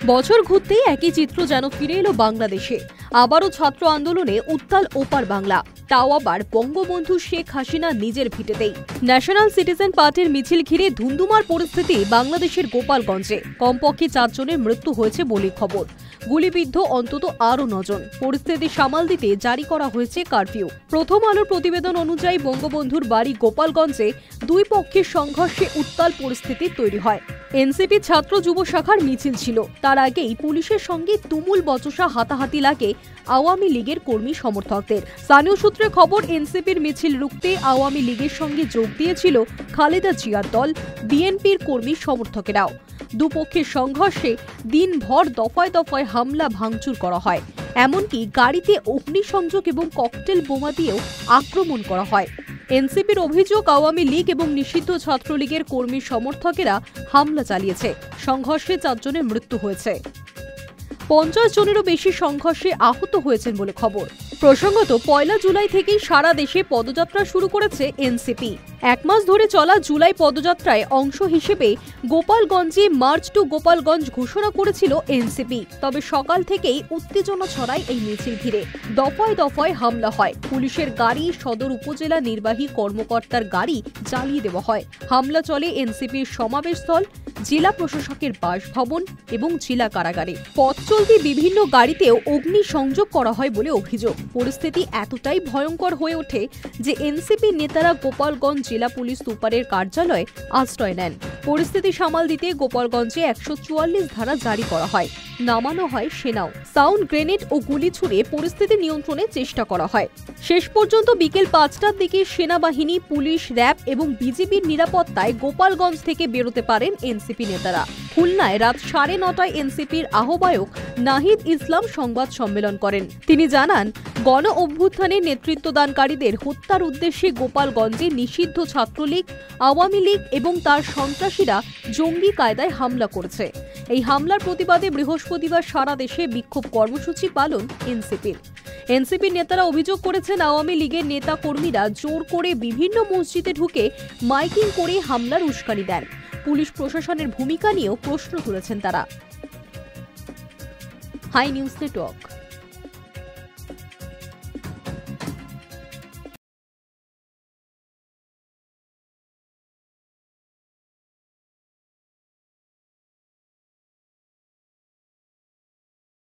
বছর ঘুরতেই একই চিত্র যেন ফিরে এলো বাংলাদেশে। আবারও ছাত্র আন্দোলনে উত্তাল ওপার বাংলা, তাও আবার বঙ্গবন্ধু শেখ হাসিনা নিজের ভিটেতেই। ন্যাশনাল সিটিজেন পার্টির মিছিল ঘিরে ধুন্ধুমার পরিস্থিতি বাংলাদেশের গোপালগঞ্জে। কমপক্ষে 4 জনের মৃত্যু হয়েছে বলে খবর। গুলিবিদ্ধ অন্তত আরও 9 জন। পরিস্থিতি সামাল দিতে জারি করা হয়েছে কারফিউ। প্রথম আলোর প্রতিবেদন অনুযায়ী বঙ্গবন্ধুর বাড়ি গোপালগঞ্জে দুই পক্ষের সংঘর্ষে উত্তাল পরিস্থিতি তৈরি হয়। এনসিপি ছাত্র যুব শাখার মিছিল ছিল, তার আগেই পুলিশের সঙ্গে তুমুল বচসা হাতাহাতি লাগে আওয়ামী লীগের কর্মী সমর্থকদের। স্থানীয় সূত্রে খবর, এনসিপির মিছিল রুখতে আওয়ামী লীগের সঙ্গে যোগ দিয়েছিল খালেদা জিয়ার দল, বিএনপির কর্মী সমর্থকেরাও। দুপক্ষের সংঘর্ষে দিনভর দফায় দফায় হামলা ভাঙচুর করা হয়, এমনকি গাড়িতে অগ্নিসংযোগ এবং ককটেল বোমা দিয়েও আক্রমণ করা হয়। এনসিপির অভিযোগ, আওয়ামী লীগ এবং নিষিদ্ধ ছাত্রলীগের কর্মী সমর্থকেরা হামলা চালিয়েছে। সংঘর্ষে 4 জনের মৃত্যু হয়েছে, 50 জনেরও বেশি সংঘর্ষে আহত হয়েছেন বলে খবর। প্রসঙ্গত, 1 জুলাই থেকেই সারা দেশে পদযাত্রা শুরু করেছে এনসিপি। 1 মাস ধরে চলা জুলাই পদযাত্রায় অংশ হিসেবে গোপালগঞ্জে মার্চ টু গোপালগঞ্জ ঘোষণা করেছিল এনসিপি। তবে সকাল থেকেই উত্তেজনা ছড়ায় এই মিছিল ঘিরে। দফায় দফায় হামলা হয়, পুলিশের গাড়ি, সদর উপজেলা নির্বাহী কর্মকর্তার গাড়ি জ্বালিয়ে দেওয়া হয়। হামলা চলে এনসিপির সমাবেশস্থল, জেলা প্রশাসকের বাসভবন এবং জেলা কারাগারে। পথ চলতি বিভিন্ন গাড়িতেও অগ্নিসংযোগ করা হয় বলে অভিযোগ। পরিস্থিতি এতটাই ভয়ঙ্কর হয়ে ওঠে যে এনসিপি নেতারা গোপালগঞ্জ জেলা পুলিশ সুপারের কার্যালয়ে আশ্রয় নেন। পরিস্থিতি সামাল দিতে গোপালগঞ্জে 144 ধারা জারি করা হয়, নামানো হয় সেনাও। সাউন্ড গ্রেনেড ও গুলি ছুড়ে পরিস্থিতি নিয়ন্ত্রণের চেষ্টা করা হয়। শেষ পর্যন্ত বিকেল 5টার দিকে সেনাবাহিনী, পুলিশ, র্যাব এবং বিজিবির নিরাপত্তায় গোপালগঞ্জ থেকে বেরোতে পারেন এনসিপি নেতারা। খুলনায় রাত 9:30টায় এনসিপির আহ্বায়ক নাহিদ ইসলাম সংবাদ সম্মেলন করেন। তিনি জানান, গণ অভ্যুত্থানে নেতৃত্বদানকারীদের হত্যার উদ্দেশ্যে গোপালগঞ্জে নিষিদ্ধ ছাত্রলীগ, আওয়ামী লীগ এবং তার সন্ত্রাসীরা জঙ্গি কায়দায় হামলা করেছে। এই হামলার প্রতিবাদে বৃহস্পতিবার সারা দেশে বিক্ষোভ কর্মসূচি পালন এনসিপির। এনসিপির নেতারা অভিযোগ করেছেন, আওয়ামী লীগের নেতা কর্মীরা জোর করে বিভিন্ন মসজিদে ঢুকে মাইকিং করে হামলার উস্কানি দেন। পুলিশ প্রশাসনের ভূমিকা নিয়েও প্রশ্ন তুলেছেন তারা। High news network.